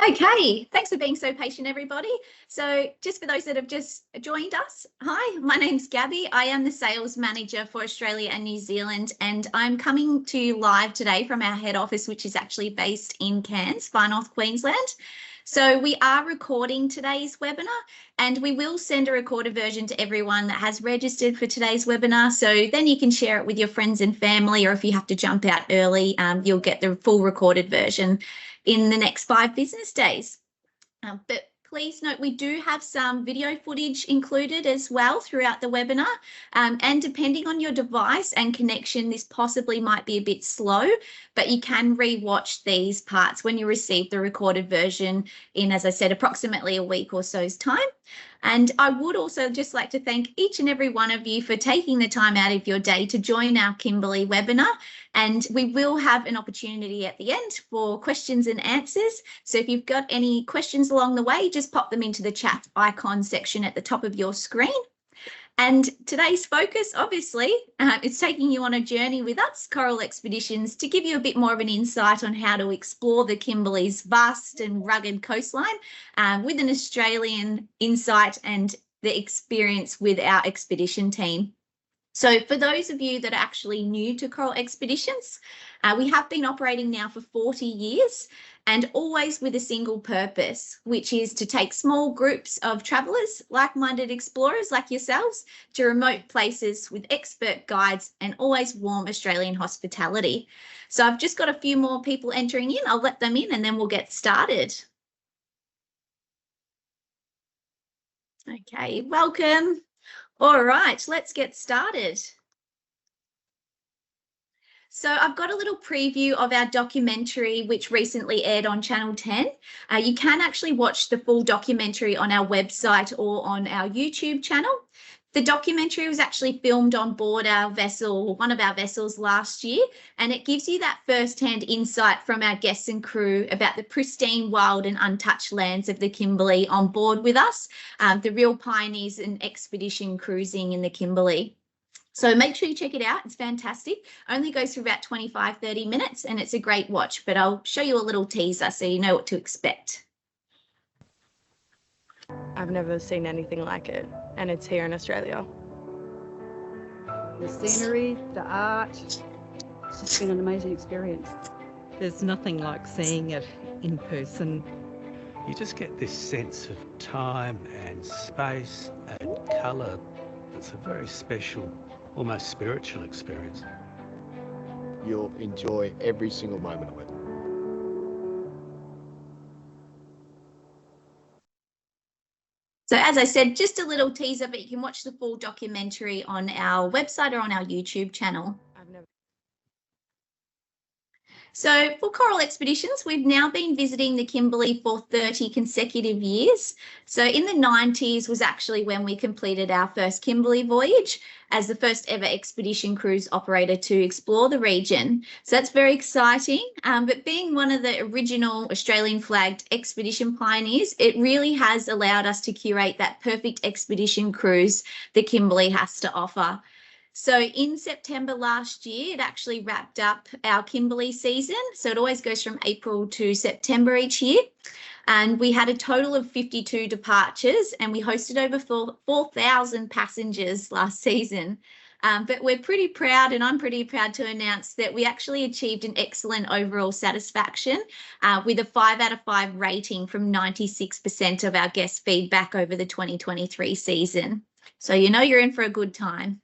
Okay, thanks for being so patient, everybody. So just for those that have just joined us, hi, my name's Gabby. I am the sales manager for Australia and New Zealand, and I'm coming to you live today from our head office, which is actually based in Cairns, Far North Queensland. So we are recording today's webinar, and we will send a recorded version to everyone that has registered for today's webinar. So then you can share it with your friends and family, or if you have to jump out early, you'll get the full recorded version in the next 5 business days. But please note, we do have some video footage included as well throughout the webinar. And depending on your device and connection, this possibly might be a bit slow, but you can re-watch these parts when you receive the recorded version in, as I said, approximately a week or so's time. And I would also just like to thank each and every one of you for taking the time out of your day to join our Kimberley webinar. And we will have an opportunity at the end for questions and answers. So if you've got any questions along the way, just pop them into the chat icon section at the top of your screen. And today's focus, obviously, is taking you on a journey with us, Coral Expeditions, to give you a bit more of an insight on how to explore the Kimberley's vast and rugged coastline with an Australian insight and the experience with our expedition team. So for those of you that are actually new to Coral Expeditions, we have been operating now for 40 years and always with a single purpose, which is to take small groups of travellers, like-minded explorers like yourselves, to remote places with expert guides and always warm Australian hospitality. So I've just got a few more people entering in. I'll let them in and then we'll get started. Okay, welcome. All right, let's get started. So I've got a little preview of our documentary, which recently aired on Channel 10. You can actually watch the full documentary on our website or on our YouTube channel. The documentary was actually filmed on board our vessel, one of our vessels last year, and it gives you that first-hand insight from our guests and crew about the pristine, wild and untouched lands of the Kimberley on board with us, the real pioneers in expedition cruising in the Kimberley. So make sure you check it out. It's fantastic. Only goes for about 25-30 minutes and it's a great watch, but I'll show you a little teaser so you know what to expect. I've never seen anything like it, and it's here in Australia. The scenery, the art, it's just been an amazing experience. There's nothing like seeing it in person. You just get this sense of time and space and colour. It's a very special, almost spiritual experience. You'll enjoy every single moment of it. So as I said, just a little teaser, but you can watch the full documentary on our website or on our YouTube channel. So for Coral Expeditions, we've now been visiting the Kimberley for 30 consecutive years. So in the 90s was actually when we completed our first Kimberley voyage as the first ever expedition cruise operator to explore the region. So that's very exciting. But being one of the original Australian flagged expedition pioneers, it really has allowed us to curate that perfect expedition cruise the Kimberley has to offer. So in September last year, it actually wrapped up our Kimberley season. So it always goes from April to September each year. And we had a total of 52 departures and we hosted over 4,000 passengers last season. But we're pretty proud, and I'm pretty proud to announce that we actually achieved an excellent overall satisfaction with a 5 out of 5 rating from 96% of our guest feedback over the 2023 season. So you know you're in for a good time.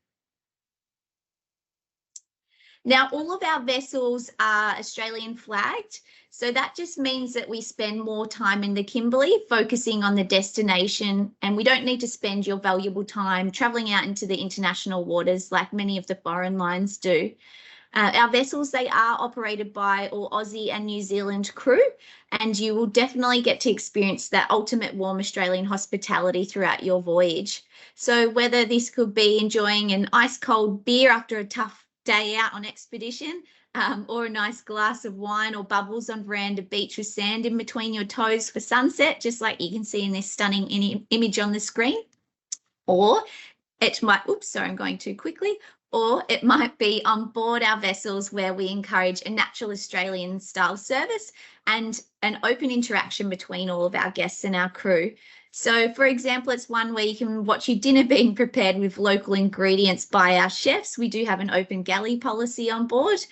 Now, all of our vessels are Australian flagged, so that just means that we spend more time in the Kimberley focusing on the destination, and we don't need to spend your valuable time travelling out into the international waters like many of the foreign lines do. Our vessels, they are operated by all Aussie and New Zealand crew, and you will definitely get to experience that ultimate warm Australian hospitality throughout your voyage. So whether this could be enjoying an ice cold beer after a tough day out on expedition, or a nice glass of wine or bubbles on veranda beach with sand in between your toes for sunset, just like you can see in this stunning image on the screen. Or it might, oops, sorry, I'm going too quickly. or it might be on board our vessels where we encourage a natural Australian style service and an open interaction between all of our guests and our crew. So, for example, it's one where you can watch your dinner being prepared with local ingredients by our chefs. We do have an open galley policy on board,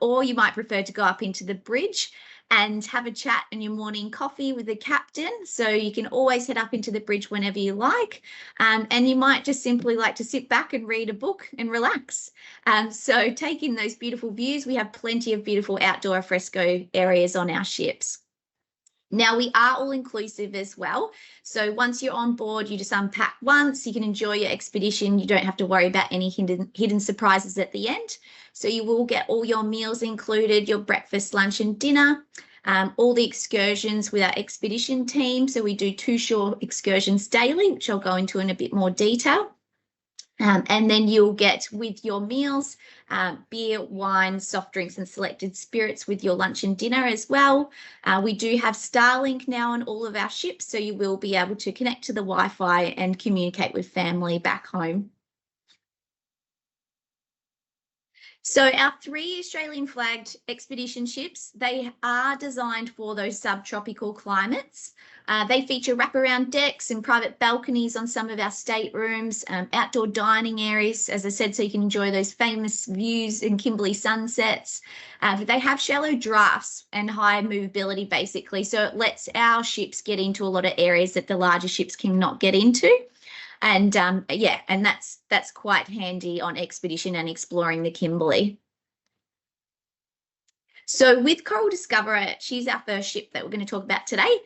or you might prefer to go up into the bridge and have a chat in your morning coffee with the captain. So you can always head up into the bridge whenever you like. And you might just simply like to sit back and read a book and relax. So take in those beautiful views. We have plenty of beautiful outdoor fresco areas on our ships. Now, we are all inclusive as well. So once you're on board, you just unpack once, you can enjoy your expedition. You don't have to worry about any hidden surprises at the end. So you will get all your meals included, your breakfast, lunch and dinner, all the excursions with our expedition team. So we do 2 shore excursions daily, which I'll go into in a bit more detail. And then you'll get with your meals, beer, wine, soft drinks and selected spirits with your lunch and dinner as well. We do have Starlink now on all of our ships, so you will be able to connect to the Wi-Fi and communicate with family back home. So our 3 Australian flagged expedition ships, they are designed for those subtropical climates. They feature wraparound decks and private balconies on some of our staterooms, outdoor dining areas, as I said, so you can enjoy those famous views and Kimberley sunsets. They have shallow drafts and high movability, basically, so it lets our ships get into a lot of areas that the larger ships cannot get into. And yeah, and that's quite handy on expedition and exploring the Kimberley. So with Coral Discoverer, she's our first ship that we're going to talk about today.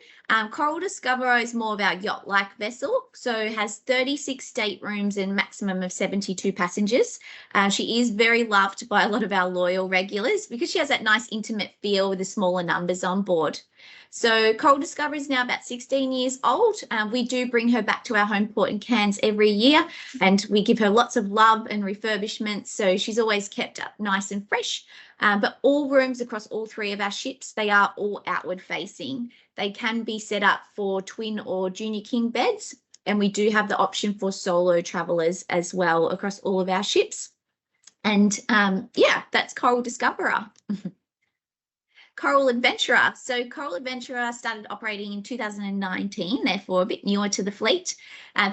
Coral Discoverer is more of our yacht-like vessel, so has 36 staterooms and maximum of 72 passengers. She is very loved by a lot of our loyal regulars because she has that nice intimate feel with the smaller numbers on board. So Coral Discoverer is now about 16 years old. We do bring her back to our home port in Cairns every year, and we give her lots of love and refurbishment, so she's always kept up nice and fresh. But all rooms across all 3 of our ships, they are all outward facing. They can be set up for twin or junior king beds, and we do have the option for solo travellers as well across all of our ships. And yeah, that's Coral Discoverer. Coral Adventurer. So Coral Adventurer started operating in 2019, therefore a bit newer to the fleet.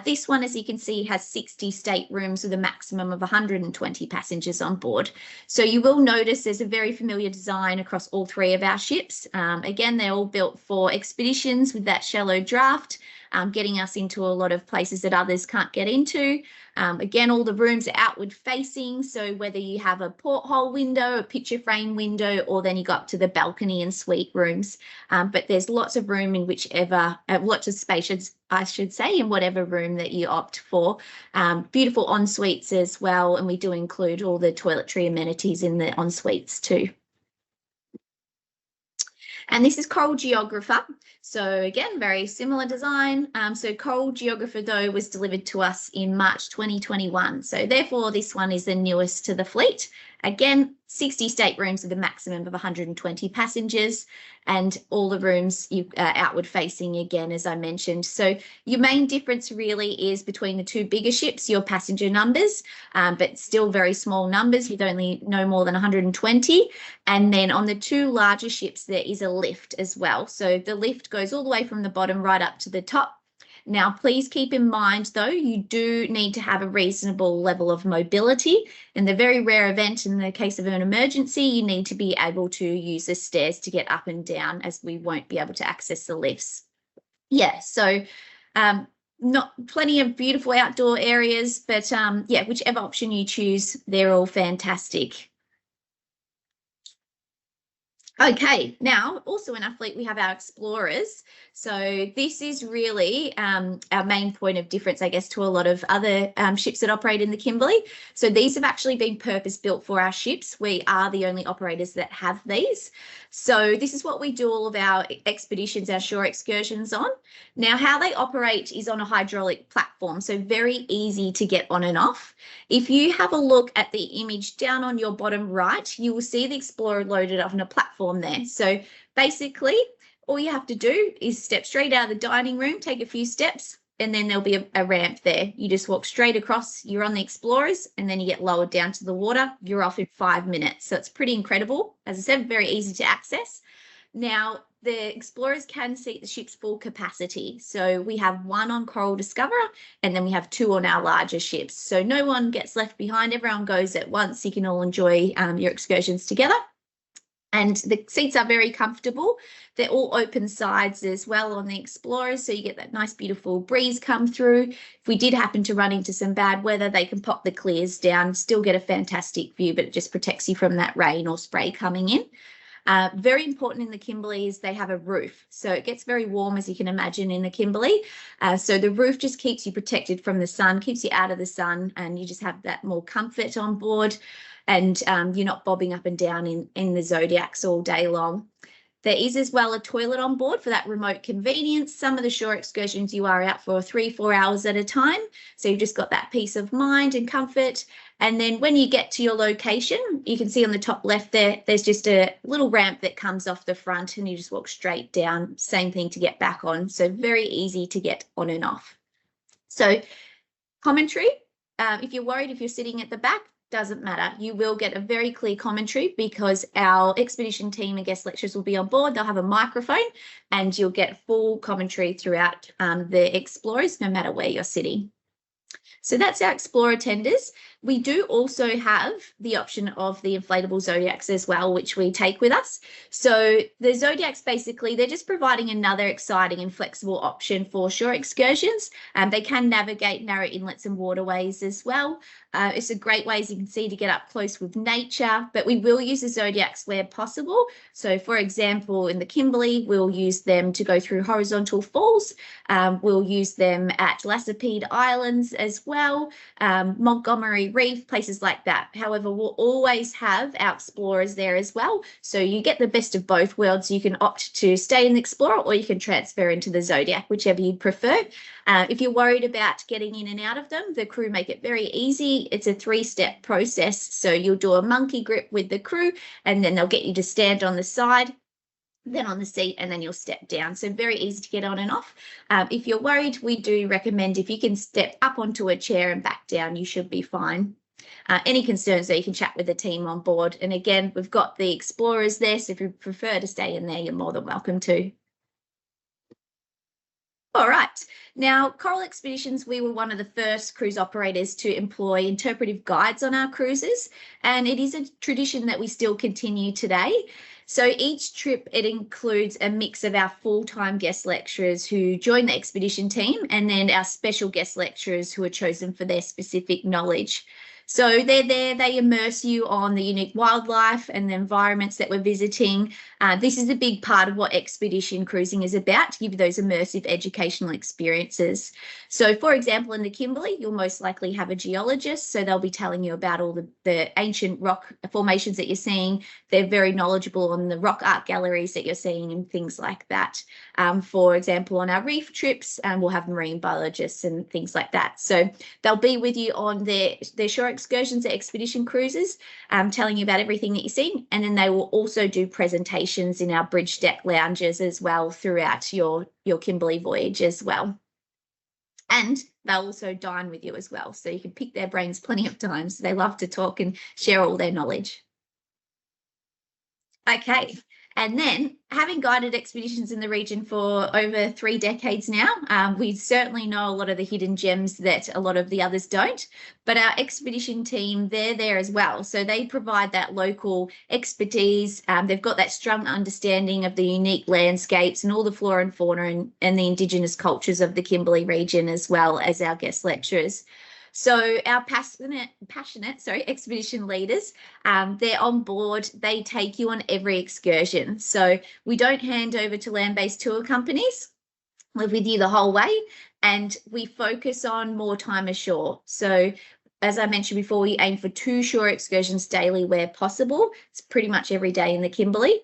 This one, as you can see, has 60 staterooms with a maximum of 120 passengers on board. So you will notice there's a very familiar design across all 3 of our ships. Again, they're all built for expeditions with that shallow draft, getting us into a lot of places that others can't get into. Again, all the rooms are outward facing, so whether you have a porthole window, a picture frame window, or then you go up to the balcony and suite rooms. But there's lots of room in whichever, lots of space, I should say, in whatever room that you opt for. Beautiful en suites as well, and we do include all the toiletry amenities in the en suites too. And this is Coral Geographer. So again, very similar design. So Coral Geographer, though, was delivered to us in March 2021. So therefore, this one is the newest to the fleet. Again, 60 staterooms with a maximum of 120 passengers, and all the rooms outward facing again, as I mentioned. So your main difference really is between the 2 bigger ships, your passenger numbers, but still very small numbers with only no more than 120. And then on the 2 larger ships, there is a lift as well. So the lift goes all the way from the bottom right up to the top. Now, please keep in mind, though, you do need to have a reasonable level of mobility. In the very rare event, in the case of an emergency, you need to be able to use the stairs to get up and down, as we won't be able to access the lifts. Yeah, so plenty of beautiful outdoor areas, but yeah, whichever option you choose, they're all fantastic. Okay, now also in our fleet, we have our explorers. So this is really our main point of difference, I guess, to a lot of other ships that operate in the Kimberley. So these have actually been purpose built for our ships. We are the only operators that have these. So this is what we do all of our expeditions, our shore excursions on. Now, how they operate is on a hydraulic platform, so very easy to get on and off. If you have a look at the image down on your bottom right, you will see the Explorer loaded up on a platform there. So basically, all you have to do is step straight out of the dining room, take a few steps, and then there'll be a ramp there. You just walk straight across, you're on the Explorers, and then you get lowered down to the water. You're off in 5 minutes. So it's pretty incredible. As I said, very easy to access. Now, the Explorers can seat the ship's full capacity. So we have 1 on Coral Discoverer, and then we have 2 on our larger ships. So no one gets left behind. Everyone goes at once. You can all enjoy your excursions together. And the seats are very comfortable. They're all open sides as well on the Explorers, so you get that nice, beautiful breeze come through. If we did happen to run into some bad weather, they can pop the clears down, still get a fantastic view, but it just protects you from that rain or spray coming in. Very important in the Kimberley is they have a roof. So it gets very warm, as you can imagine, in the Kimberley. So the roof just keeps you protected from the sun, keeps you out of the sun, and you just have that more comfort on board. And you're not bobbing up and down in the Zodiacs all day long. There is as well a toilet on board for that remote convenience. Some of the shore excursions you are out for 3-4 hours at a time. So you've just got that peace of mind and comfort. And then when you get to your location, you can see on the top left there, there's just a little ramp that comes off the front and you just walk straight down. Same thing to get back on. So very easy to get on and off. So commentary, if you're worried if you're sitting at the back, doesn't matter. You will get a very clear commentary because our expedition team and guest lecturers will be on board. They'll have a microphone and you'll get full commentary throughout the Explorers, no matter where you're sitting. So that's our Explorer tenders. We do also have the option of the inflatable Zodiacs as well, which we take with us. So the Zodiacs, basically, they're just providing another exciting and flexible option for shore excursions. They can navigate narrow inlets and waterways as well. It's a great way, as you can see, to get up close with nature, but we will use the Zodiacs where possible. So, for example, in the Kimberley, we'll use them to go through horizontal falls. We'll use them at Lassipede Islands as well, Montgomery Reef, places like that. However, we'll always have our Explorers there as well. So you get the best of both worlds. You can opt to stay in the Explorer or you can transfer into the Zodiac, whichever you prefer. If you're worried about getting in and out of them, the crew make it very easy. It's a 3-step process. So you'll do a monkey grip with the crew and then they'll get you to stand on the side, then on the seat, and then you'll step down. So very easy to get on and off. If you're worried, we do recommend if you can step up onto a chair and back down, you should be fine. Any concerns, though, you can chat with the team on board. And again, we've got the Explorers there, so if you prefer to stay in there, you're more than welcome to. All right. Now, Coral Expeditions, we were one of the first cruise operators to employ interpretive guides on our cruises, and it is a tradition that we still continue today. So each trip, it includes a mix of our full-time guest lecturers who join the expedition team and then our special guest lecturers who are chosen for their specific knowledge. So they're there, they immerse you on the unique wildlife and the environments that we're visiting. This is a big part of what expedition cruising is about, to give you those immersive educational experiences. So, for example, in the Kimberley, you'll most likely have a geologist, so they'll be telling you about all the ancient rock formations that you're seeing. They're very knowledgeable on the rock art galleries that you're seeing and things like that. For example, on our reef trips, we'll have marine biologists and things like that. So they'll be with you on their shore excursions at expedition cruises, telling you about everything that you're seeing, and then they will also do presentations in our bridge deck lounges as well throughout your Kimberley voyage as well. And they'll also dine with you as well, so you can pick their brains plenty of times. They love to talk and share all their knowledge. Okay. And then, having guided expeditions in the region for over 3 decades now, we certainly know a lot of the hidden gems that a lot of the others don't. But our expedition team, they're there as well. So they provide that local expertise. They've got that strong understanding of the unique landscapes and all the flora and fauna and the Indigenous cultures of the Kimberley region, as well as our guest lecturers. So our passionate expedition leaders, they're on board. They take you on every excursion. So we don't hand over to land-based tour companies. We're with you the whole way, and we focus on more time ashore. So as I mentioned before, we aim for 2 shore excursions daily where possible. It's pretty much every day in the Kimberley.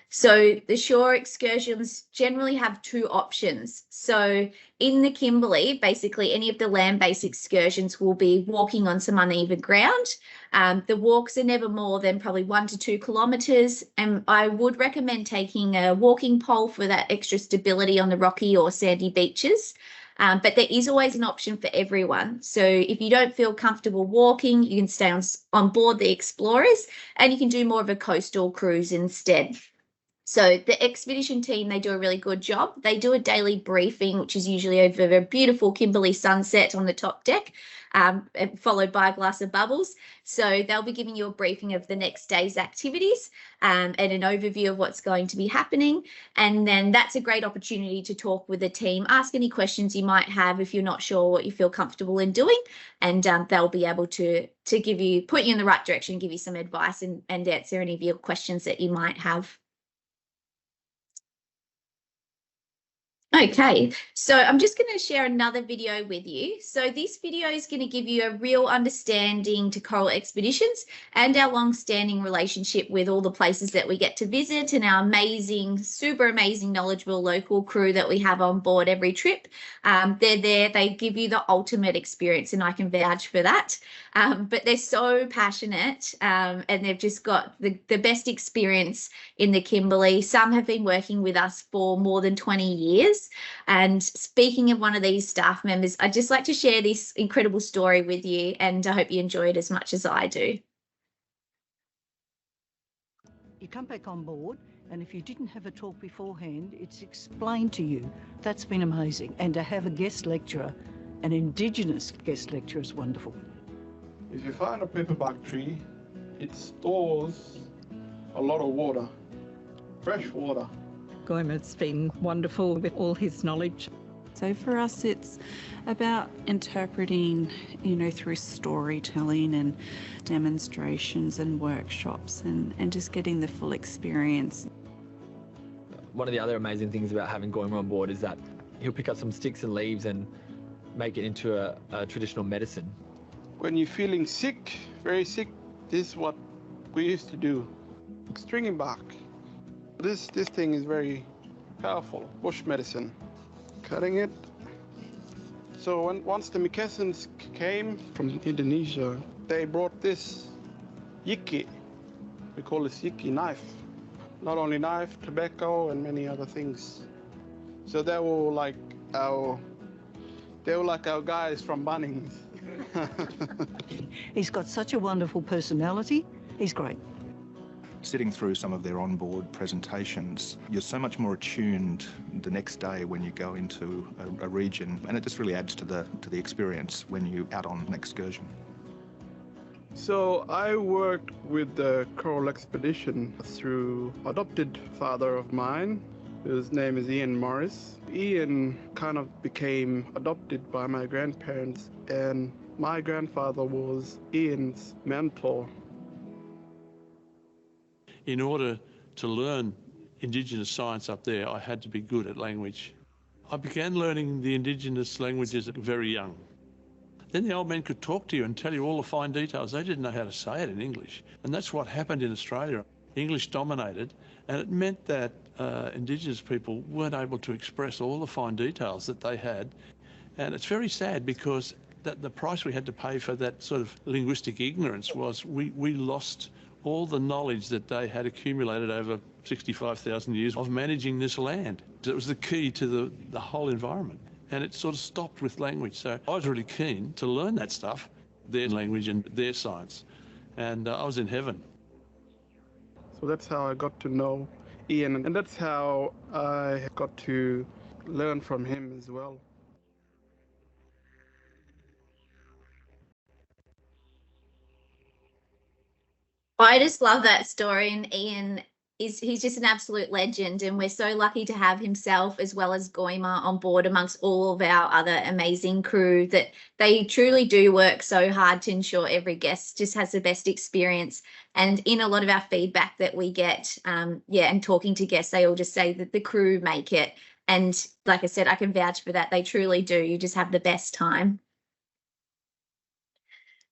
So the shore excursions generally have 2 options. So in the Kimberley, basically any of the land-based excursions will be walking on some uneven ground. The walks are never more than probably 1 to 2 kilometres, and I would recommend taking a walking pole for that extra stability on the rocky or sandy beaches. But there is always an option for everyone. So if you don't feel comfortable walking, you can stay on board the Explorers and you can do more of a coastal cruise instead. So the expedition team, they do a really good job. They do a daily briefing, which is usually over a beautiful Kimberley sunset on the top deck, followed by a glass of bubbles. So they'll be giving you a briefing of the next day's activities and an overview of what's going to be happening. And then that's a great opportunity to talk with the team, ask any questions you might have if you're not sure what you feel comfortable in doing. And they'll be able to give you, put you in the right direction, give you some advice and answer any of your questions that you might have. Okay, so I'm just going to share another video with you. So this video is going to give you a real understanding to coral expeditions and our long-standing relationship with all the places that we get to visit and our amazing, super amazing, knowledgeable local crew that we have on board every trip. They're there, they give you the ultimate experience and I can vouch for that. But they're so passionate and they've just got the best experience in the Kimberley. Some have been working with us for more than 20 years. And speaking of one of these staff members, I'd just like to share this incredible story with you and I hope you enjoy it as much as I do. You come back on board and if you didn't have a talk beforehand, it's explained to you. That's been amazing. And to have a guest lecturer, an Indigenous guest lecturer is wonderful. If you find a paperbark tree, it stores a lot of water, fresh water. Goimer's been wonderful with all his knowledge. So for us, it's about interpreting, through storytelling and demonstrations and workshops and just getting the full experience. One of the other amazing things about having Goimer on board is that he'll pick up some sticks and leaves and make it into a traditional medicine. When you're feeling sick, very sick, this is what we used to do. Stringy bark. This thing is very powerful, bush medicine. Cutting it. So once the Micasins came from Indonesia, they brought this yiki. We call this yiki knife. Not only knife, tobacco, and many other things. So they were like our guys from Bunnings. He's got such a wonderful personality. He's great. Sitting through some of their onboard presentations, you're so much more attuned the next day when you go into a region, and it just really adds to the experience when you're out on an excursion. So I worked with the coral expedition through adopted father of mine. His name is Ian Morris. Ian kind of became adopted by my grandparents, and my grandfather was Ian's mentor. In order to learn Indigenous science up there, I had to be good at language. I began learning the Indigenous languages very young. Then the old men could talk to you and tell you all the fine details. They didn't know how to say it in English. And that's what happened in Australia. English dominated, and it meant that Indigenous people weren't able to express all the fine details that they had. And it's very sad because the price we had to pay for that sort of linguistic ignorance was we lost all the knowledge that they had accumulated over 65,000 years of managing this land. It was the key to the whole environment. And it sort of stopped with language. So I was really keen to learn that stuff, their language and their science. And I was in heaven. So that's how I got to know Ian, and that's how I got to learn from him as well. I just love that story, and Ian he's just an absolute legend, and we're so lucky to have himself as well as Goimer on board amongst all of our other amazing crew, that they truly do work so hard to ensure every guest just has the best experience. And in a lot of our feedback that we get, and talking to guests, they all just say that the crew make it. And like I said, I can vouch for that. They truly do. You just have the best time.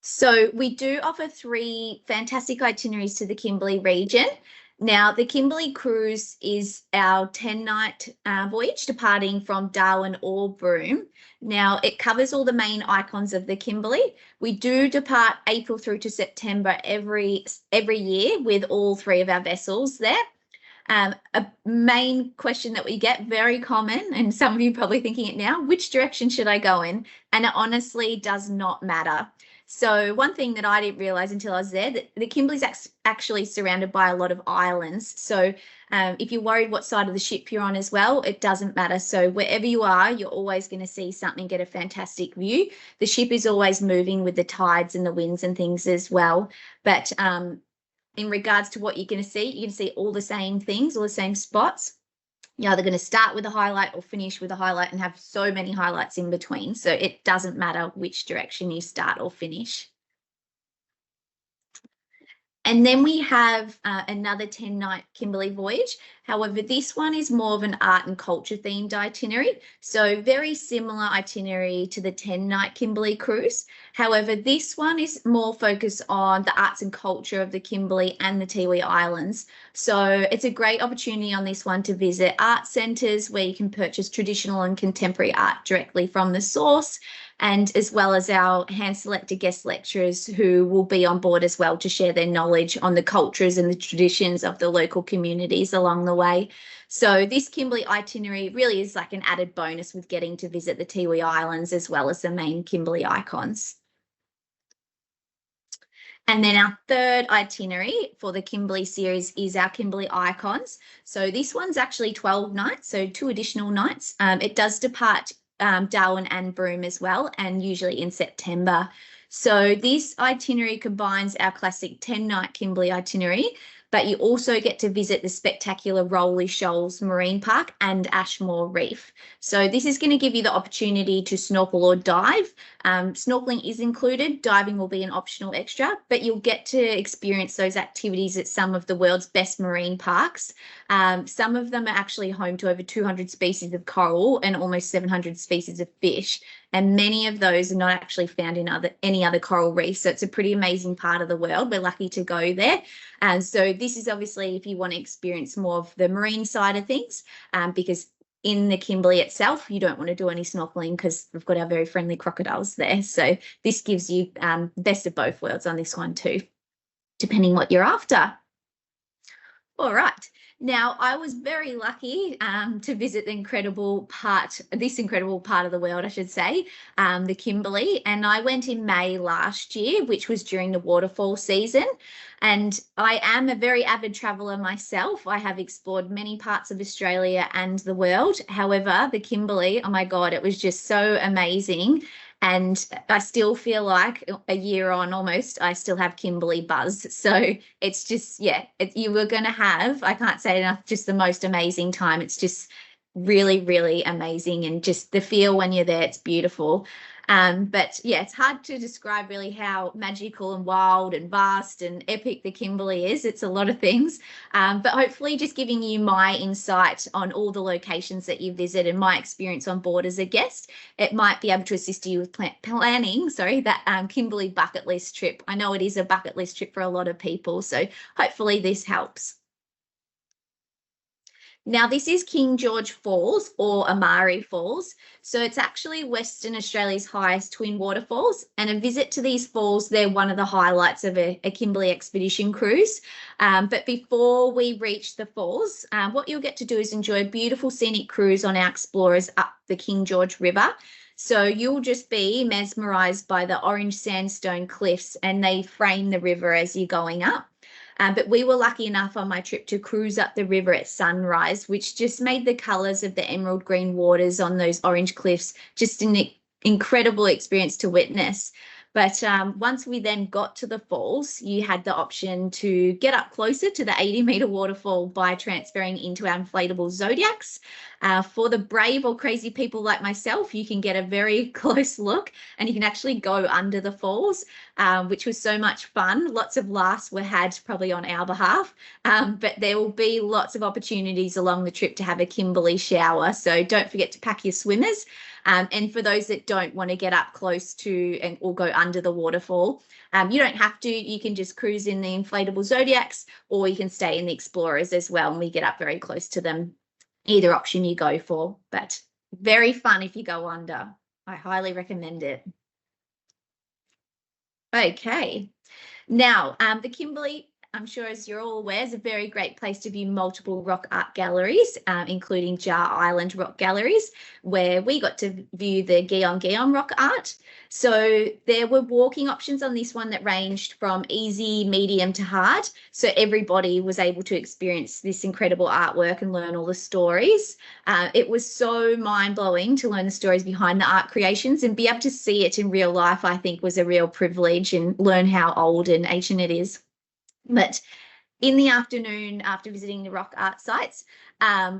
So we do offer 3 fantastic itineraries to the Kimberley region. Now, the Kimberley cruise is our 10-night voyage departing from Darwin or Broome. Now, it covers all the main icons of the Kimberley. We do depart April through to September every year with all 3 of our vessels there. A main question that we get, very common, and some of you probably thinking it now, which direction should I go in? And it honestly does not matter. So one thing that I didn't realize until I was there, that the Kimberley's actually surrounded by a lot of islands. So if you're worried what side of the ship you're on as well, it doesn't matter. So wherever you are, you're always going to see something, get a fantastic view. The ship is always moving with the tides and the winds and things as well. But in regards to what you're going to see all the same things, all the same spots. You're either going to start with a highlight or finish with a highlight and have so many highlights in between. So it doesn't matter which direction you start or finish. And then we have another 10-night Kimberley voyage. However, this one is more of an art and culture themed itinerary. So very similar itinerary to the 10-night Kimberley cruise. However, this one is more focused on the arts and culture of the Kimberley and the Tiwi Islands. So it's a great opportunity on this one to visit art centres where you can purchase traditional and contemporary art directly from the source, and as well as our hand-selected guest lecturers who will be on board as well to share their knowledge on the cultures and the traditions of the local communities along the way. So this Kimberley itinerary really is like an added bonus with getting to visit the Tiwi Islands as well as the main Kimberley icons. And then our third itinerary for the Kimberley series is our Kimberley Icons. So this one's actually 12 nights, so 2 additional nights. It does depart Darwin and Broome as well, and usually in September. So this itinerary combines our classic 10-night Kimberley itinerary, but you also get to visit the spectacular Rolly Shoals Marine Park and Ashmore Reef. So this is going to give you the opportunity to snorkel or dive. Snorkeling is included, diving will be an optional extra, but you'll get to experience those activities at some of the world's best marine parks. Some of them are actually home to over 200 species of coral and almost 700 species of fish. And many of those are not actually found in any other coral reefs. So it's a pretty amazing part of the world. We're lucky to go there. And so this is obviously if you want to experience more of the marine side of things, because in the Kimberley itself, you don't want to do any snorkeling because we've got our very friendly crocodiles there. So this gives you best of both worlds on this one too, depending what you're after. All right. Now, I was very lucky to visit this incredible part of the world, I should say, the Kimberley. And I went in May last year, which was during the waterfall season. And I am a very avid traveller myself. I have explored many parts of Australia and the world. However, the Kimberley, oh my God, it was just so amazing. And I still feel like a year on almost, I still have Kimberley buzz. So it's just, yeah, you were going to have, I can't say enough, just the most amazing time. It's just really, really amazing. And just the feel when you're there, it's beautiful. But yeah, it's hard to describe really how magical and wild and vast and epic the Kimberley is. It's a lot of things, but hopefully just giving you my insight on all the locations that you visit and my experience on board as a guest, it might be able to assist you with planning, that Kimberley bucket list trip. I know it is a bucket list trip for a lot of people, so hopefully this helps. Now, this is King George Falls or Amari Falls. So it's actually Western Australia's highest twin waterfalls, and a visit to these falls, they're one of the highlights of a Kimberley expedition cruise. But before we reach the falls, what you'll get to do is enjoy a beautiful scenic cruise on our explorers up the King George River. So you'll just be mesmerised by the orange sandstone cliffs, and they frame the river as you're going up. But we were lucky enough on my trip to cruise up the river at sunrise, which just made the colours of the emerald green waters on those orange cliffs just an incredible experience to witness. But once we then got to the falls, you had the option to get up closer to the 80-metre waterfall by transferring into our inflatable Zodiacs. For the brave or crazy people like myself, you can get a very close look and you can actually go under the falls, which was so much fun. Lots of laughs were had probably on our behalf, but there will be lots of opportunities along the trip to have a Kimberley shower. So don't forget to pack your swimmers. And for those that don't want to get up close to or go under the waterfall, you don't have to. You can just cruise in the inflatable Zodiacs, or you can stay in the Explorers as well, and we get up very close to them. Either option you go for, but very fun if you go under. I highly recommend it. Okay. Now, the Kimberley I'm sure as you're all aware, is a very great place to view multiple rock art galleries, including Jar Island Rock Galleries, where we got to view the Guion rock art. So there were walking options on this one that ranged from easy, medium to hard. So everybody was able to experience this incredible artwork and learn all the stories. It was so mind-blowing to learn the stories behind the art creations, and be able to see it in real life, I think, was a real privilege, and learn how old and ancient it is. But in the afternoon, after visiting the rock art sites,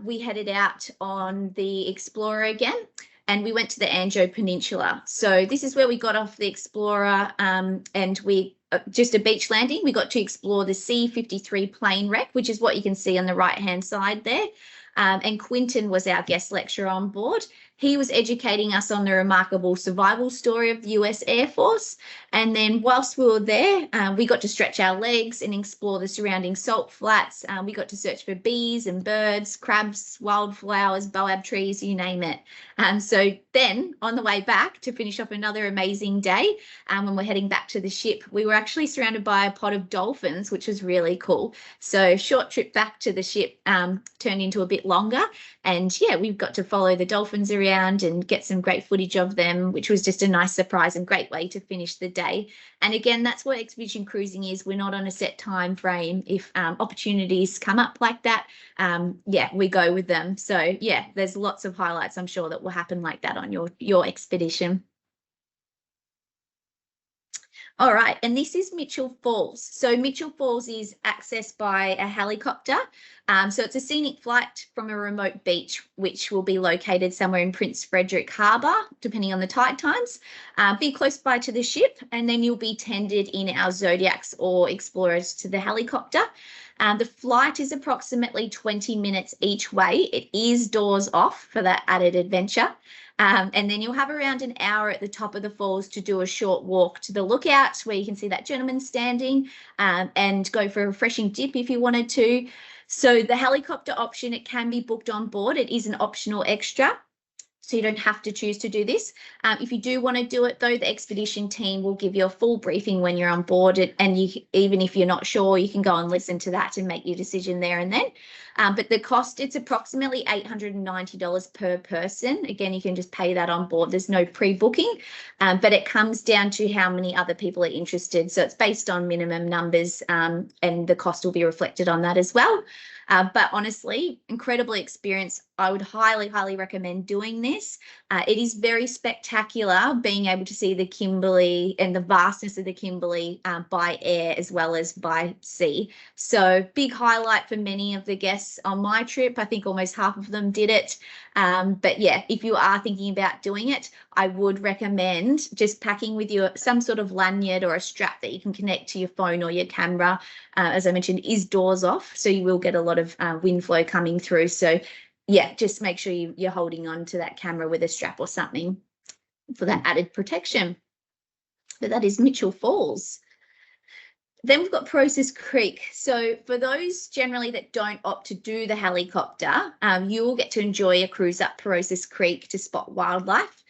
we headed out on the Explorer again, and we went to the Anjo Peninsula. So this is where we got off the Explorer, and we just a beach landing. We got to explore the C-53 plane wreck, which is what you can see on the right-hand side there. And Quinton was our guest lecturer on board. He was educating us on the remarkable survival story of the US Air Force. And then whilst we were there, we got to stretch our legs and explore the surrounding salt flats. We got to search for bees and birds, crabs, wildflowers, boab trees, you name it. So then on the way back to finish off another amazing day, when we're heading back to the ship, we were actually surrounded by a pod of dolphins, which was really cool. So short trip back to the ship turned into a bit longer. And yeah, we've got to follow the dolphins around and get some great footage of them, which was just a nice surprise and great way to finish the day. And again, that's what expedition cruising is. We're not on a set time frame. If opportunities come up like that, yeah, we go with them. So yeah, there's lots of highlights, I'm sure, that will happen like that on your expedition. All right, and this is Mitchell Falls. So Mitchell Falls is accessed by a helicopter. So it's a scenic flight from a remote beach, which will be located somewhere in Prince Frederick Harbour, depending on the tide times. Be close by to the ship, and then you'll be tended in our Zodiacs or Explorers to the helicopter. The flight is approximately 20 minutes each way. It is doors off for that added adventure. And then you'll have around an hour at the top of the falls to do a short walk to the lookout, where you can see that gentleman standing, and go for a refreshing dip if you wanted to. So the helicopter option, it can be booked on board. It is an optional extra, so you don't have to choose to do this. If you do want to do it, though, the expedition team will give you a full briefing when you're on board, and even if you're not sure, you can go and listen to that and make your decision there and then. But the cost, it's approximately $890 per person. Again, you can just pay that on board. There's no pre-booking, but it comes down to how many other people are interested. So it's based on minimum numbers, and the cost will be reflected on that as well. But honestly, incredible experience. I would highly, highly recommend doing this. It is very spectacular being able to see the Kimberley and the vastness of the Kimberley by air as well as by sea. So big highlight for many of the guests on my trip. I think almost half of them did it. But yeah, if you are thinking about doing it, I would recommend just packing with you some sort of lanyard or a strap that you can connect to your phone or your camera. As I mentioned, is doors off, so you will get a lot of wind flow coming through. So yeah, just make sure you're holding on to that camera with a strap or something for that added protection. But that is Mitchell Falls. Then we've got Process Creek. So for those generally that don't opt to do the helicopter, you will get to enjoy a cruise up Process Creek to spot wildlife.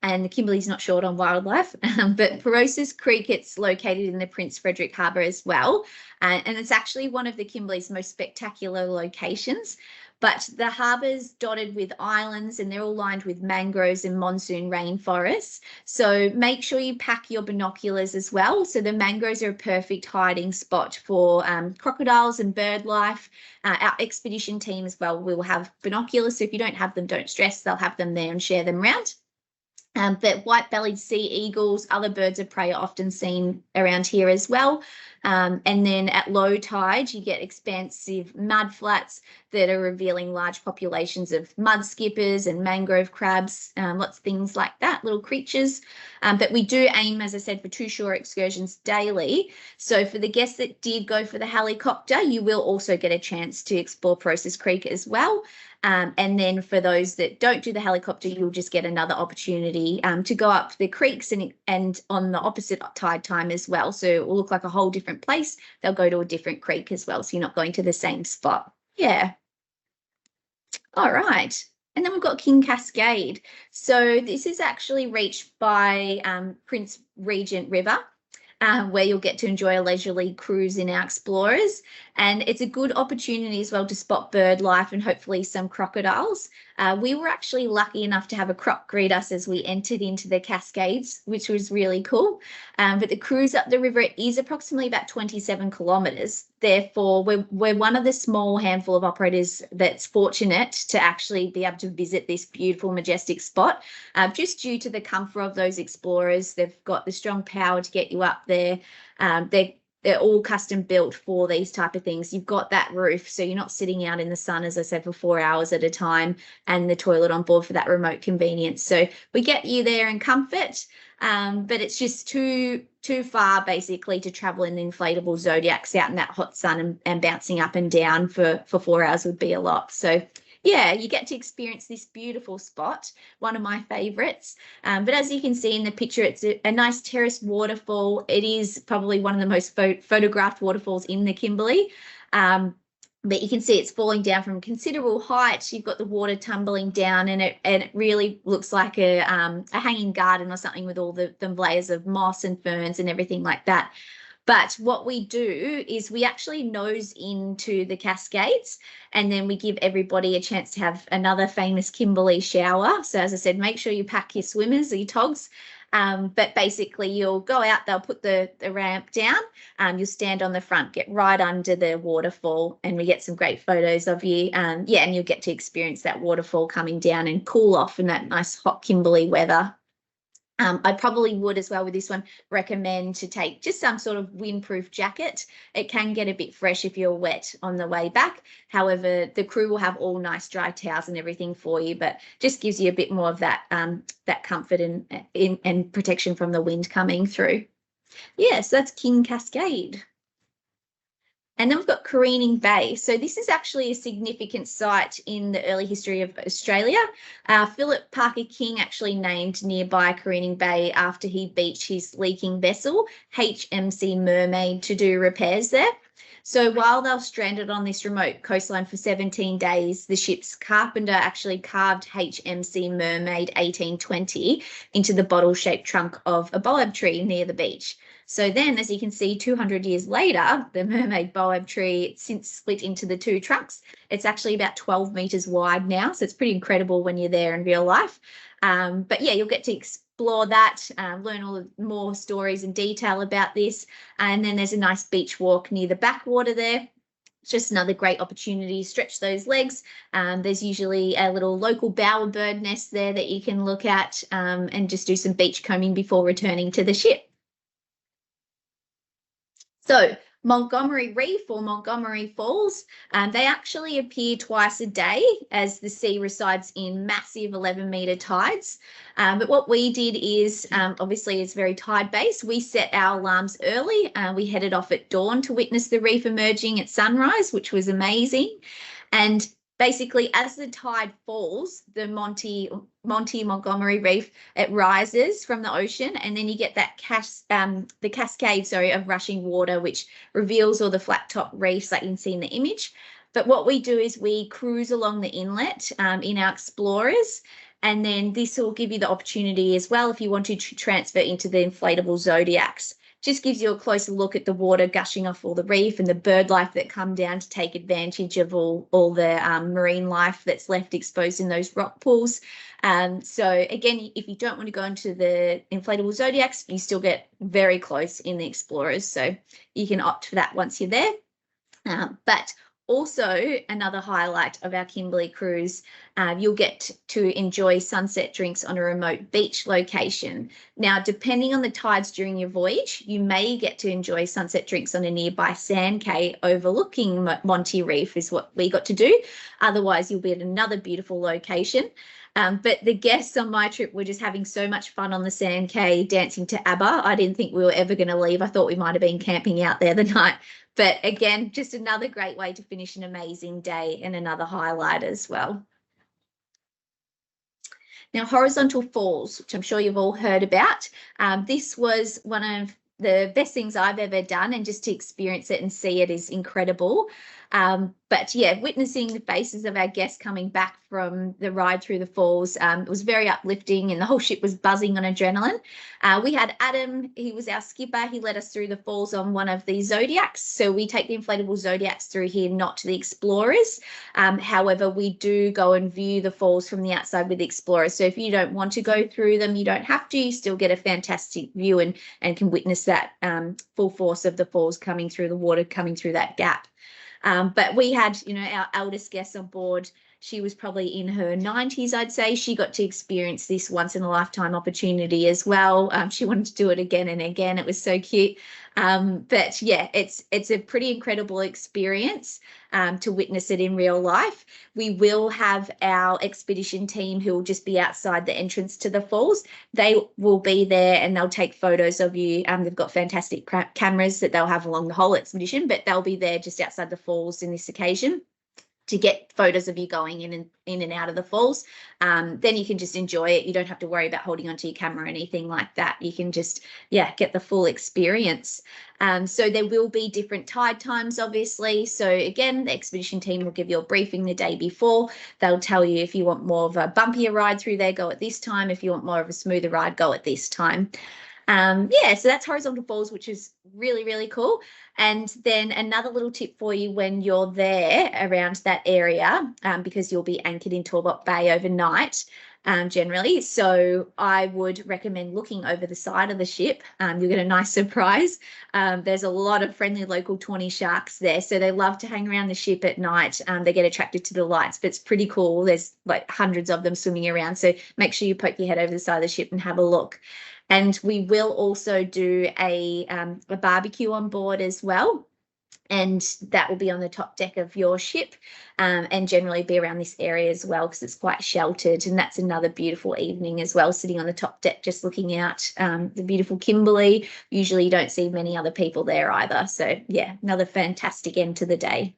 And the Kimberley's not short on wildlife, but Process Creek, it's located in the Prince Frederick Harbour as well. And it's actually one of the Kimberley's most spectacular locations. But the harbour's dotted with islands, and they're all lined with mangroves and monsoon rainforests. So make sure you pack your binoculars as well. So the mangroves are a perfect hiding spot for crocodiles and bird life. Our expedition team as well will have binoculars. So if you don't have them, don't stress. They'll have them there and share them around. But white-bellied sea eagles, other birds of prey are often seen around here as well. And then at low tide, you get expansive mud flats that are revealing large populations of mud skippers and mangrove crabs, lots of things like that, little creatures. But we do aim, as I said, for 2 shore excursions daily. So for the guests that did go for the helicopter, you will also get a chance to explore Process Creek as well. And then for those that don't do the helicopter, you'll just get another opportunity to go up the creeks and on the opposite tide time as well. So it will look like a whole different place. They'll go to a different creek as well, so you're not going to the same spot. Yeah. All right. And then we've got King Cascade. So this is actually reached by Prince Regent River. where you'll get to enjoy a leisurely cruise in our Explorers. And it's a good opportunity as well to spot bird life and hopefully some crocodiles. We were actually lucky enough to have a croc greet us as we entered into the Cascades, which was really cool. But the cruise up the river is approximately about 27 kilometres. Therefore, we're one of the small handful of operators that's fortunate to actually be able to visit this beautiful, majestic spot. Just due to the comfort of those Explorers, they've got the strong power to get you up there. They're all custom built for these type of things. You've got that roof, so you're not sitting out in the sun, as I said, for 4 hours at a time, and the toilet on board for that remote convenience. So we get you there in comfort, but it's just too far basically to travel in inflatable Zodiacs out in that hot sun and bouncing up and down for 4 hours would be a lot. So yeah, you get to experience this beautiful spot, one of my favourites. But as you can see in the picture, it's a nice terraced waterfall. It is probably one of the most photographed waterfalls in the Kimberley. But you can see it's falling down from considerable height. You've got the water tumbling down, and it really looks like a hanging garden or something with all the layers of moss and ferns and everything like that. But what we do is we actually nose into the Cascades, and then we give everybody a chance to have another famous Kimberley shower. So as I said, make sure you pack your swimmers or your togs. But basically you'll go out, they'll put the ramp down, you'll stand on the front, get right under the waterfall, and we get some great photos of you. And you'll get to experience that waterfall coming down and cool off in that nice hot Kimberley weather. I probably would as well with this one recommend to take just some sort of windproof jacket. It can get a bit fresh if you're wet on the way back. However, the crew will have all nice dry towels and everything for you, but just gives you a bit more of that comfort and protection from the wind coming through. Yeah, so that's King Cascade. And then we've got Careening Bay. So this is actually a significant site in the early history of Australia. Philip Parker King actually named nearby Careening Bay after he beached his leaking vessel, HMC Mermaid, to do repairs there. So while they were stranded on this remote coastline for 17 days, the ship's carpenter actually carved HMC Mermaid 1820 into the bottle-shaped trunk of a baobab tree near the beach. So then, as you can see, 200 years later, the mermaid baobab tree since split into the two trunks. It's actually about 12 metres wide now, so it's pretty incredible when you're there in real life. But yeah, you'll get to explore that, learn all the more stories and detail about this. And then there's a nice beach walk near the backwater there. It's just another great opportunity to stretch those legs. There's usually a little local bowerbird nest there that you can look at and just do some beach combing before returning to the ship. So Montgomery Reef or Montgomery Falls, they actually appear twice a day as the sea resides in massive 11-metre tides. But what we did is, obviously it's very tide-based, we set our alarms early. We headed off at dawn to witness the reef emerging at sunrise, which was amazing. And basically, as the tide falls, the Montgomery Reef, it rises from the ocean, and then you get that the cascade, of rushing water, which reveals all the flat top reefs that you can see in the image. But what we do is we cruise along the inlet in our Explorers, and then this will give you the opportunity as well if you want to transfer into the inflatable Zodiacs. Just gives you a closer look at the water gushing off all the reef and the bird life that come down to take advantage of all the marine life that's left exposed in those rock pools. So again, if you don't want to go into the inflatable Zodiacs, you still get very close in the Explorers. So you can opt for that once you're there. But also another highlight of our Kimberley cruise, you'll get to enjoy sunset drinks on a remote beach location. Now, depending on the tides during your voyage, you may get to enjoy sunset drinks on a nearby sand cay overlooking Monty Reef is what we got to do. Otherwise, you'll be at another beautiful location. But the guests on my trip were just having so much fun on the sand cay, dancing to ABBA. I didn't think we were ever going to leave. I thought we might have been camping out there the night. But again, just another great way to finish an amazing day and another highlight as well. Now, Horizontal Falls, which I'm sure you've all heard about. This was one of the best things I've ever done, and just to experience it and see it is incredible. But yeah, witnessing the faces of our guests coming back from the ride through the falls, it was very uplifting, and the whole ship was buzzing on adrenaline. We had Adam, he was our skipper. He led us through the falls on one of the Zodiacs. So we take the inflatable Zodiacs through here, not the Explorers. However, we do go and view the falls from the outside with the Explorers. So if you don't want to go through them, you don't have to. You still get a fantastic view and can witness that full force of the falls coming through the water, coming through that gap. But we had, you know, our eldest guest on board. She was probably in her 90s, I'd say. She got to experience this once in a lifetime opportunity as well. She wanted to do it again and again. It was so cute. But yeah, it's a pretty incredible experience to witness it in real life. We will have our expedition team who will just be outside the entrance to the falls. They will be there and they'll take photos of you. They've got fantastic cameras that they'll have along the whole expedition, but they'll be there just outside the falls in this occasion to get photos of you going in and out of the falls. Then you can just enjoy it. You don't have to worry about holding onto your camera or anything like that. You can just, yeah, get the full experience. So there will be different tide times, obviously. So again, the expedition team will give you a briefing the day before. They'll tell you if you want more of a bumpier ride through there, go at this time. If you want more of a smoother ride, go at this time. Yeah, so that's horizontal falls, which is really, really cool. And then another little tip for you when you're there around that area, because you'll be anchored in Talbot Bay overnight, generally. So I would recommend looking over the side of the ship. You'll get a nice surprise. There's a lot of friendly local tawny sharks there. So they love to hang around the ship at night. They get attracted to the lights, but it's pretty cool. There's like hundreds of them swimming around. So make sure you poke your head over the side of the ship and have a look. And we will also do a barbecue on board as well. And that will be on the top deck of your ship, and generally be around this area as well because it's quite sheltered. And that's another beautiful evening as well, sitting on the top deck just looking out the beautiful Kimberley. Usually you don't see many other people there either. So yeah, another fantastic end to the day.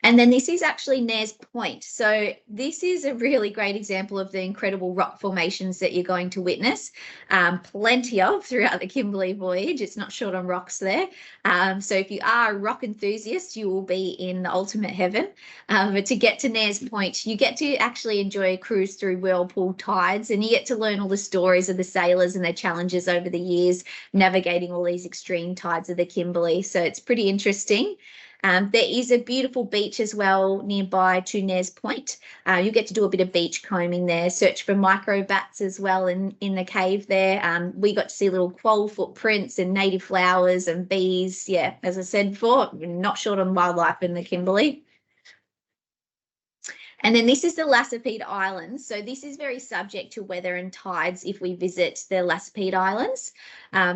And then this is actually Nares Point. So this is a really great example of the incredible rock formations that you're going to witness. Plenty of throughout the Kimberley voyage. It's not short on rocks there. So if you are a rock enthusiast, you will be in the ultimate heaven. But to get to Nares Point, you get to actually enjoy a cruise through whirlpool tides, and you get to learn all the stories of the sailors and their challenges over the years, navigating all these extreme tides of the Kimberley. So it's pretty interesting. There is a beautiful beach as well nearby to Nares Point. You get to do a bit of beach combing there, search for microbats as well in the cave there. We got to see little quoll footprints and native flowers and bees. Yeah, as I said before, not short on wildlife in the Kimberley. And then this is the Lacepede Islands. So this is very subject to weather and tides if we visit the Lacepede Islands.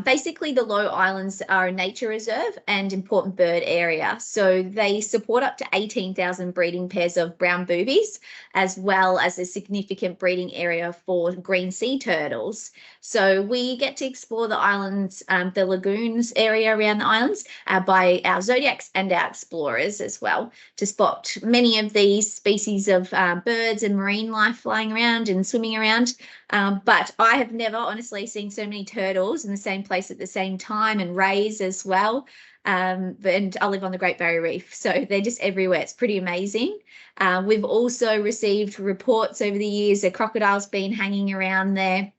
Basically, the Low Islands are a nature reserve and important bird area. So they support up to 18,000 breeding pairs of brown boobies, as well as a significant breeding area for green sea turtles. So we get to explore the islands, the lagoons area around the islands by our Zodiacs and our Explorers as well, to spot many of these species of birds and marine life flying around and swimming around. But I have never honestly seen so many turtles in the same place at the same time, and rays as well. And I live on the Great Barrier Reef, so they're just everywhere. It's pretty amazing. We've also received reports over the years that crocodiles been hanging around there.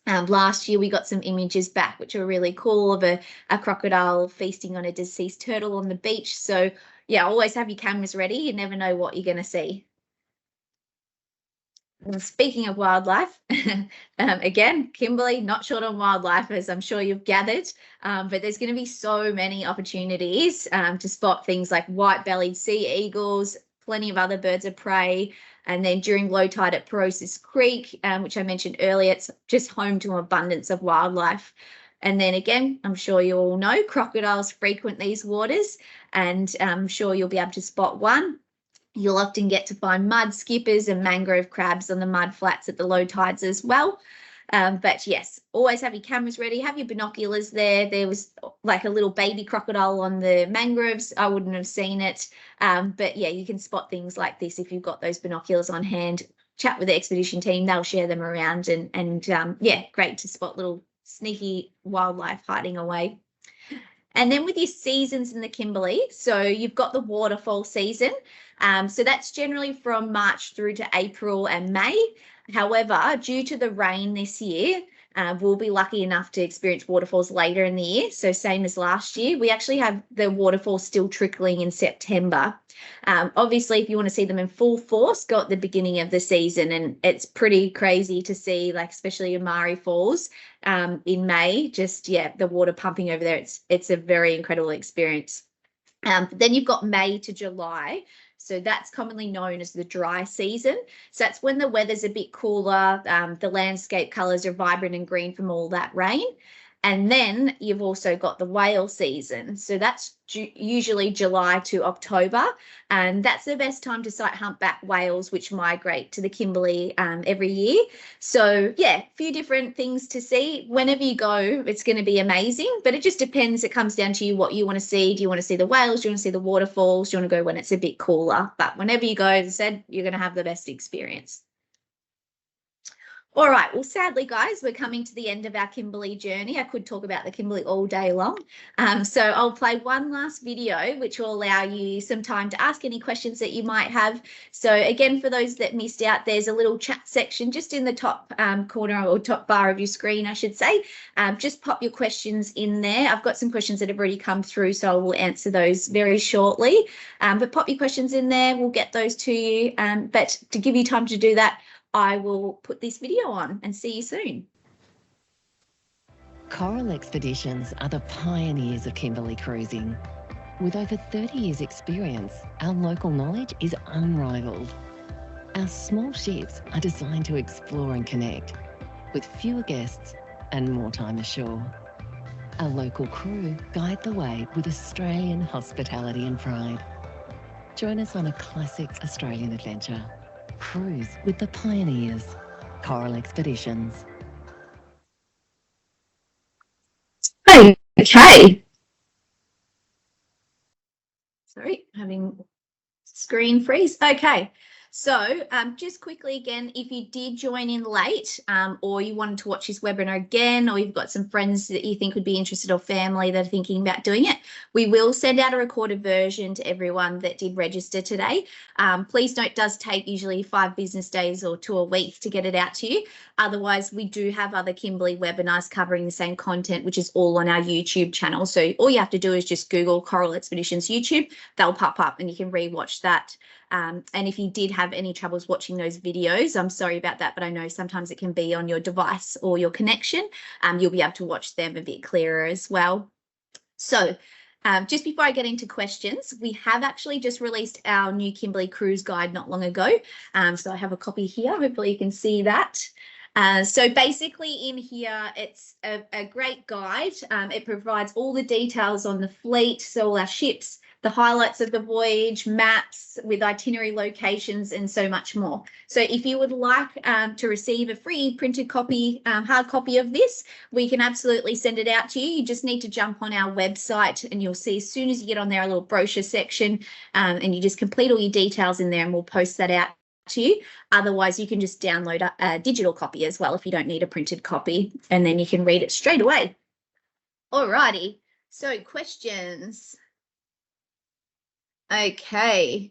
Last year we got some images back which are really cool of a crocodile feasting on a deceased turtle on the beach. So yeah, always have your cameras ready. You never know what you're going to see. And speaking of wildlife, again, Kimberley, not short on wildlife, as I'm sure you've gathered, but there's going to be so many opportunities to spot things like white-bellied sea eagles, plenty of other birds of prey. And then during low tide at Perosis Creek, which I mentioned earlier, it's just home to an abundance of wildlife. And then again, I'm sure you all know crocodiles frequent these waters, and I'm sure you'll be able to spot one. You'll often get to find mud skippers and mangrove crabs on the mud flats at the low tides as well. But yes, always have your cameras ready, have your binoculars there. There was like a little baby crocodile on the mangroves. I wouldn't have seen it. But yeah, you can spot things like this if you've got those binoculars on hand. Chat with the expedition team, they'll share them around, and yeah, great to spot little sneaky wildlife hiding away. And then with your seasons in the Kimberley, so you've got the waterfall season. So that's generally from March through to April and May. However, due to the rain this year, we'll be lucky enough to experience waterfalls later in the year. So same as last year, we actually have the waterfalls still trickling in September. Obviously, if you want to see them in full force, go at the beginning of the season, and it's pretty crazy to see, like especially Amari Falls in May. Just the water pumping over there. It's a very incredible experience. Then you've got May to July. So that's commonly known as the dry season. So that's when the weather's a bit cooler, the landscape colours are vibrant and green from all that rain. And then you've also got the whale season. So that's usually July to October. And that's the best time to sight humpback whales, which migrate to the Kimberley every year. So, yeah, a few different things to see. Whenever you go, it's going to be amazing. But it just depends. It comes down to you what you want to see. Do you want to see the whales? Do you want to see the waterfalls? Do you want to go when it's a bit cooler? But whenever you go, as I said, you're going to have the best experience. All right, well, sadly, guys, we're coming to the end of our Kimberley journey. I could talk about the Kimberley all day long. So I'll play one last video, which will allow you some time to ask any questions that you might have. So again, for those that missed out, there's a little chat section just in the top corner or top bar of your screen, I should say. Just pop your questions in there. I've got some questions that have already come through, so I will answer those very shortly. But pop your questions in there. We'll get those to you. But to give you time to do that, I will put this video on and see you soon. Coral Expeditions are the pioneers of Kimberley cruising. With over 30 years' experience, our local knowledge is unrivaled. Our small ships are designed to explore and connect, with fewer guests and more time ashore. Our local crew guide the way with Australian hospitality and pride. Join us on a classic Australian adventure. Cruise with the pioneers. Coral Expeditions. Okay. Sorry, having screen freeze. Okay. So just quickly again, if you did join in late or you wanted to watch this webinar again, or you've got some friends that you think would be interested or family that are thinking about doing it, we will send out a recorded version to everyone that did register today. Please note, it does take usually 5 business days or to a week to get it out to you. Otherwise, we do have other Kimberley webinars covering the same content, which is all on our YouTube channel. So all you have to do is just Google Coral Expeditions YouTube. They'll pop up and you can rewatch that. And if you did have any troubles watching those videos, I'm sorry about that, but I know sometimes it can be on your device or your connection. You'll be able to watch them a bit clearer as well. So just before I get into questions, we have actually just released our new Kimberley Cruise Guide not long ago. So I have a copy here. Hopefully you can see that. So basically in here, it's a great guide. It provides all the details on the fleet, so all our ships, the highlights of the voyage, maps with itinerary locations, and so much more. So if you would like to receive a free printed copy, hard copy of this, we can absolutely send it out to you. You just need to jump on our website and you'll see as soon as you get on there a little brochure section and you just complete all your details in there and we'll post that out to you. Otherwise, you can just download a digital copy as well if you don't need a printed copy, and then you can read it straight away. Alrighty, so questions. Okay.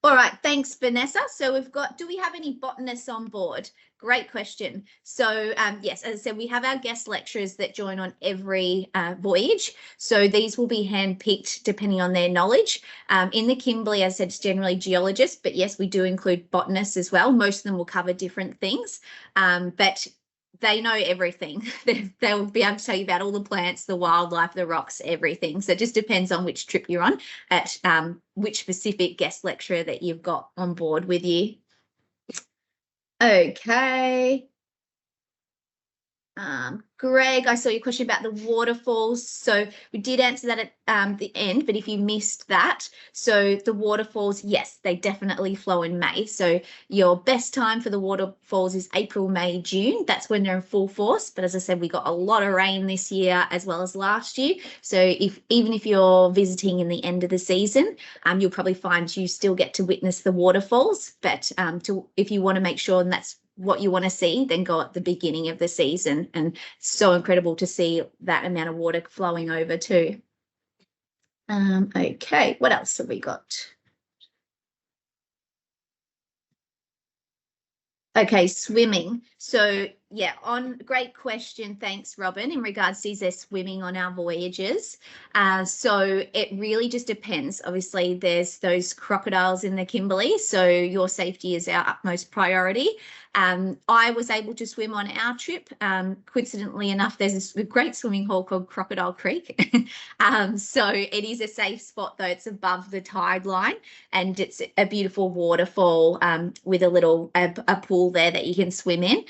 All right, thanks, Vanessa. So we've got, do we have any botanists on board? Great question. So yes, as I said, we have our guest lecturers that join on every voyage. So these will be handpicked depending on their knowledge. In the Kimberley, as I said, it's generally geologists, but yes, we do include botanists as well. Most of them will cover different things, but they know everything. They'll be able to tell you about all the plants, the wildlife, the rocks, everything. So it just depends on which trip you're on, at which specific guest lecturer that you've got on board with you. Okay. Greg, I saw your question about the waterfalls. So we did answer that at the end, but if you missed that, so the waterfalls, yes, they definitely flow in May. So your best time for the waterfalls is April, May, June. That's when they're in full force. But as I said, we got a lot of rain this year as well as last year. So even if you're visiting in the end of the season, you'll probably find you still get to witness the waterfalls. But if you want to make sure, and that's what you want to see, then go at the beginning of the season. And so incredible to see that amount of water flowing over too. Okay, what else have we got? Okay, swimming. So yeah, great question. Thanks, Robin. In regards to is there swimming on our voyages? So it really just depends. Obviously, there's those crocodiles in the Kimberley, so your safety is our utmost priority. I was able to swim on our trip. Coincidentally enough, there's a great swimming hole called Crocodile Creek. So it is a safe spot, though. It's above the tide line, and it's a beautiful waterfall with a little a pool there that you can swim in.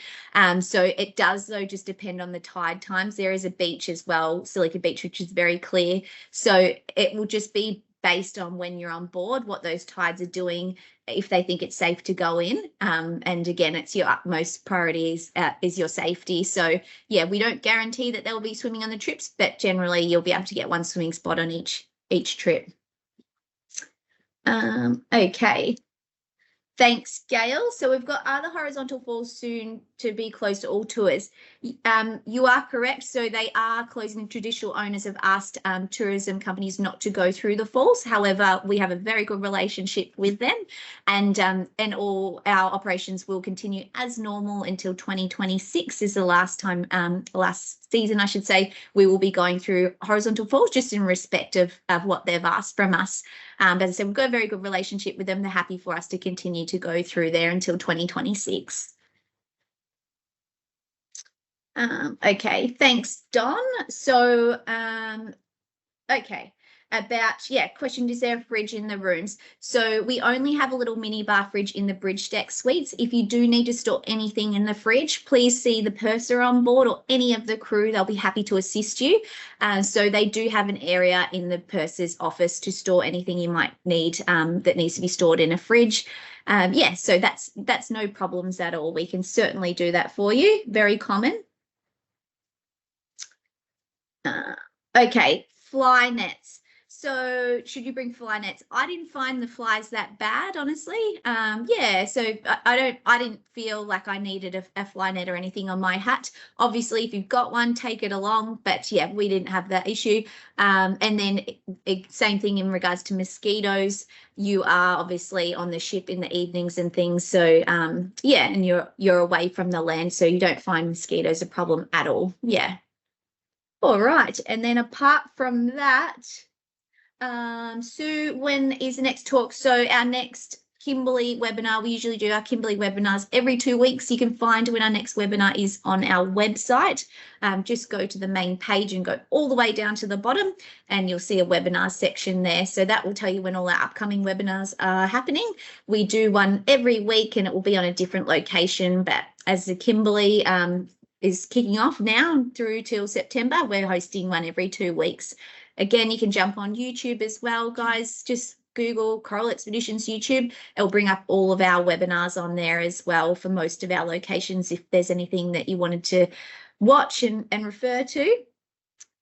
So it does, though, just depend on the tide times. There is a beach as well, Silica Beach, which is very clear. So it will just be based on when you're on board, what those tides are doing, if they think it's safe to go in. And again, it's your utmost priority is your safety. So yeah, we don't guarantee that they'll be swimming on the trips, but generally you'll be able to get one swimming spot on each trip. Okay. Thanks, Gail. So we've got other horizontal falls soon to be closed to all tours. You are correct. So they are closing. Traditional owners have asked tourism companies not to go through the falls. However, we have a very good relationship with them, and all our operations will continue as normal until 2026 is the last season, I should say, we will be going through horizontal falls, just in respect of what they've asked from us. But as I said, we've got a very good relationship with them. They're happy for us to continue to go through there until 2026. Okay, thanks, Don. So, okay. Question, is there a fridge in the rooms? So we only have a little mini bar fridge in the bridge deck suites. If you do need to store anything in the fridge, please see the purser on board or any of the crew. They'll be happy to assist you. So they do have an area in the purser's office to store anything you might need that needs to be stored in a fridge. So that's no problems at all. We can certainly do that for you. Very common. Okay, fly nets. So should you bring fly nets? I didn't find the flies that bad, honestly. So I didn't feel like I needed a fly net or anything on my hat. Obviously, if you've got one, take it along. But yeah, we didn't have that issue. And then same thing in regards to mosquitoes. You are obviously on the ship in the evenings and things. So and you're away from the land, so you don't find mosquitoes a problem at all. Yeah. All right. And then apart from that, Sue, when is the next talk? So our next Kimberley webinar, we usually do our Kimberley webinars every 2 weeks. You can find when our next webinar is on our website. Just go to the main page and go all the way down to the bottom, and you'll see a webinar section there. So that will tell you when all our upcoming webinars are happening. We do one every week, and it will be on a different location. But as the Kimberley is kicking off now through till September, we're hosting one every 2 weeks. Again, you can jump on YouTube as well, guys. Just Google Coral Expeditions YouTube. It'll bring up all of our webinars on there as well for most of our locations if there's anything that you wanted to watch and refer to.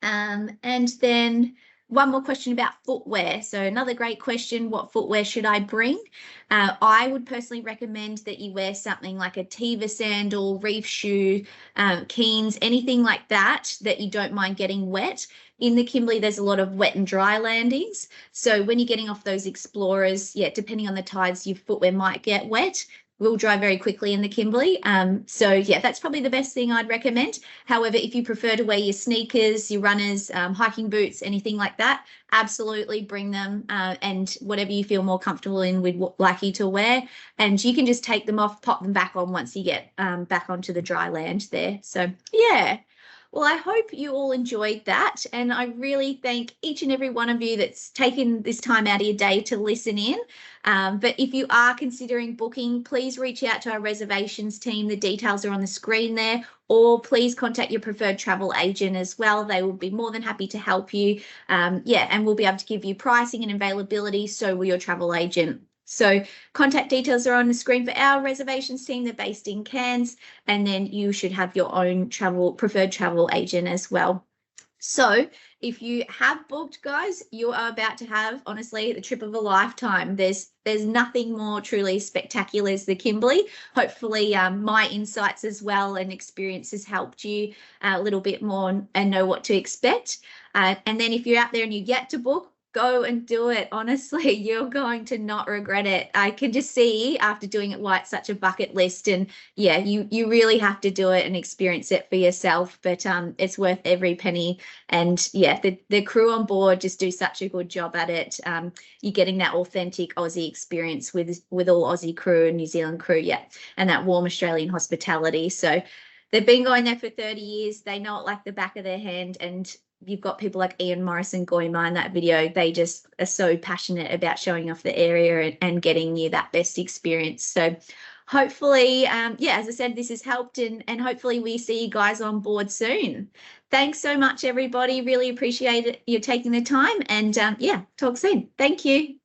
And then one more question about footwear. So another great question, what footwear should I bring? I would personally recommend that you wear something like a Tiva sandal, reef shoe, Keens, anything like that you don't mind getting wet. In the Kimberley, there's a lot of wet and dry landings. So when you're getting off those explorers, depending on the tides, your footwear might get wet. Will dry very quickly in the Kimberley. That's probably the best thing I'd recommend. However, if you prefer to wear your sneakers, your runners, hiking boots, anything like that, absolutely bring them and whatever you feel more comfortable in, we'd like you to wear. And you can just take them off, pop them back on once you get back onto the dry land there. So, yeah. Well, I hope you all enjoyed that, and I really thank each and every one of you that's taken this time out of your day to listen in. But if you are considering booking, please reach out to our reservations team. The details are on the screen there, or please contact your preferred travel agent as well. They will be more than happy to help you. And we'll be able to give you pricing and availability, so will your travel agent. So contact details are on the screen for our reservations team. They're based in Cairns, and then you should have your own preferred travel agent as well. So if you have booked, guys, you are about to have, honestly, the trip of a lifetime. There's nothing more truly spectacular as the Kimberley. Hopefully my insights as well and experiences helped you a little bit more and know what to expect. And then if you're out there and you get to book, go and do it. Honestly, you're going to not regret it. I can just see after doing it why it's such a bucket list. And yeah, you really have to do it and experience it for yourself. But it's worth every penny. And yeah, the crew on board just do such a good job at it. You're getting that authentic Aussie experience with all Aussie crew and New Zealand crew, yeah, and that warm Australian hospitality. So they've been going there for 30 years. They know it like the back of their hand. And you've got people like Ian Morris and Goima in that video. They just are so passionate about showing off the area and getting you that best experience. So hopefully, yeah, as I said, this has helped and hopefully we see you guys on board soon. Thanks so much, everybody. Really appreciate it. You taking the time and yeah, talk soon. Thank you.